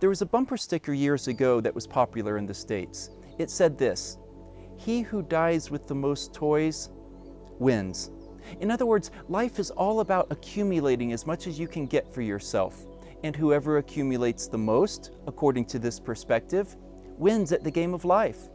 There was a bumper sticker years ago that was popular in the States. It said this: "He who dies with the most toys wins." In other words, life is all about accumulating as much as you can get for yourself. And whoever accumulates the most, according to this perspective, wins at the game of life.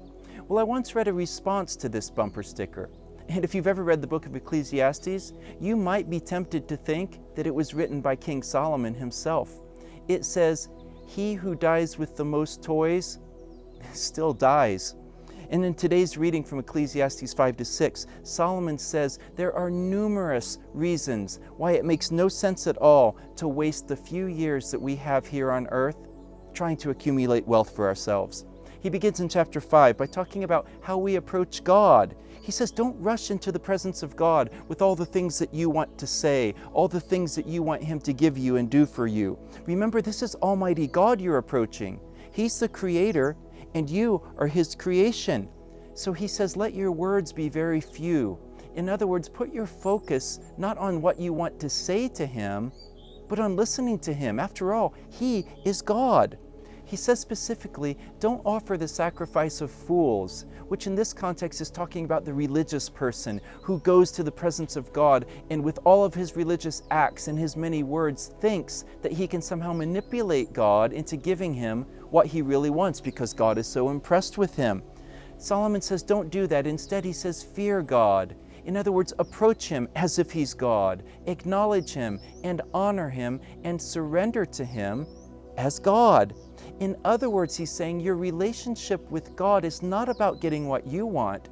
Well, I once read a response to this bumper sticker. And if you've ever read the book of Ecclesiastes, you might be tempted to think that it was written by King Solomon himself. It says, "He who dies with the most toys still dies." And in today's reading from Ecclesiastes 5-6, Solomon says there are numerous reasons why it makes no sense at all to waste the few years that we have here on earth trying to accumulate wealth for ourselves. He begins in chapter 5 by talking about how we approach God. He says, don't rush into the presence of God with all the things that you want to say, all the things that you want Him to give you and do for you. Remember, this is Almighty God you're approaching. He's the Creator, and you are His creation. So He says, let your words be very few. In other words, put your focus not on what you want to say to Him, but on listening to Him. After all, He is God. He says specifically, don't offer the sacrifice of fools, which in this context is talking about the religious person who goes to the presence of God and with all of his religious acts and his many words thinks that he can somehow manipulate God into giving him what he really wants because God is so impressed with him. Solomon says, don't do that. Instead, he says, fear God. In other words, approach Him as if He's God, acknowledge Him and honor Him and surrender to Him as God. In other words, he's saying your relationship with God is not about getting what you want.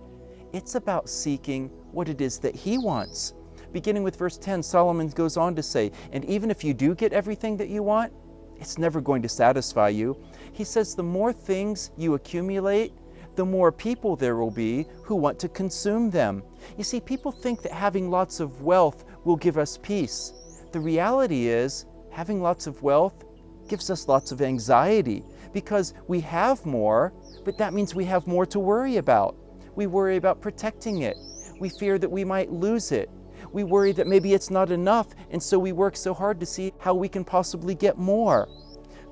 It's about seeking what it is that He wants. Beginning with verse 10, Solomon goes on to say, and even if you do get everything that you want, it's never going to satisfy you. He says the more things you accumulate, the more people there will be who want to consume them. You see, people think that having lots of wealth will give us peace. The reality is, having lots of wealth gives us lots of anxiety because we have more, but that means we have more to worry about. We worry about protecting it. We fear that we might lose it. We worry that maybe it's not enough, and so we work so hard to see how we can possibly get more.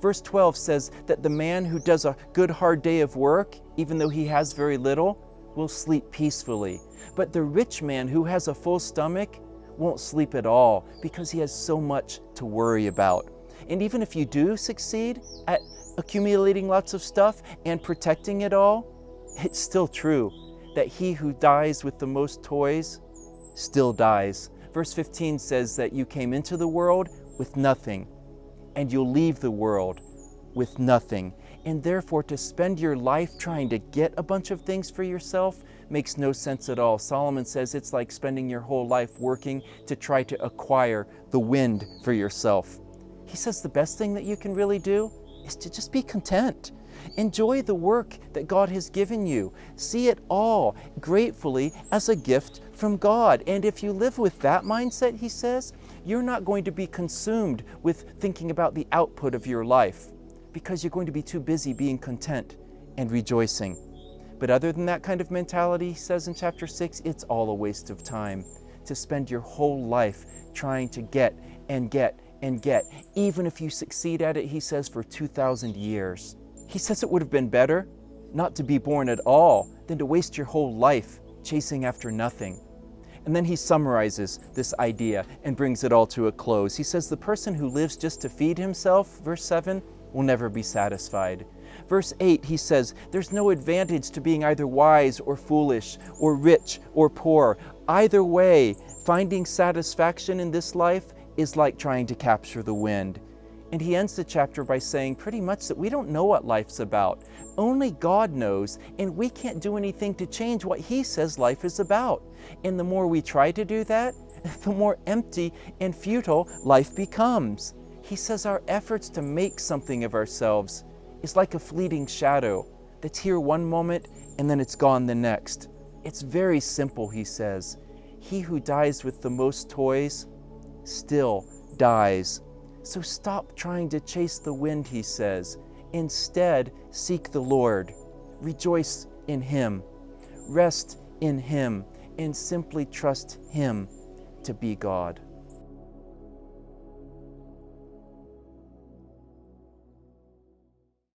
Verse 12 says that the man who does a good hard day of work, even though he has very little, will sleep peacefully. But the rich man who has a full stomach won't sleep at all because he has so much to worry about. And even if you do succeed at accumulating lots of stuff and protecting it all, it's still true that he who dies with the most toys still dies. Verse 15 says that you came into the world with nothing, and you'll leave the world with nothing. And therefore, to spend your life trying to get a bunch of things for yourself makes no sense at all. Solomon says it's like spending your whole life working to try to acquire the wind for yourself. He says the best thing that you can really do is to just be content. Enjoy the work that God has given you. See it all gratefully as a gift from God. And if you live with that mindset, he says, you're not going to be consumed with thinking about the output of your life because you're going to be too busy being content and rejoicing. But other than that kind of mentality, he says in chapter 6, it's all a waste of time to spend your whole life trying to get and get and get, even if you succeed at it, he says, for 2,000 years. He says it would have been better not to be born at all than to waste your whole life chasing after nothing. And then he summarizes this idea and brings it all to a close. He says the person who lives just to feed himself, verse 7, will never be satisfied. Verse 8, he says, there's no advantage to being either wise or foolish or rich or poor. Either way, finding satisfaction in this life is like trying to capture the wind. And he ends the chapter by saying pretty much that we don't know what life's about. Only God knows, and we can't do anything to change what He says life is about. And the more we try to do that, the more empty and futile life becomes. He says our efforts to make something of ourselves is like a fleeting shadow that's here one moment and then it's gone the next. It's very simple, he says. He who dies with the most toys still dies. So stop trying to chase the wind, he says. Instead, seek the Lord. Rejoice in Him. Rest in Him, and simply trust Him to be God.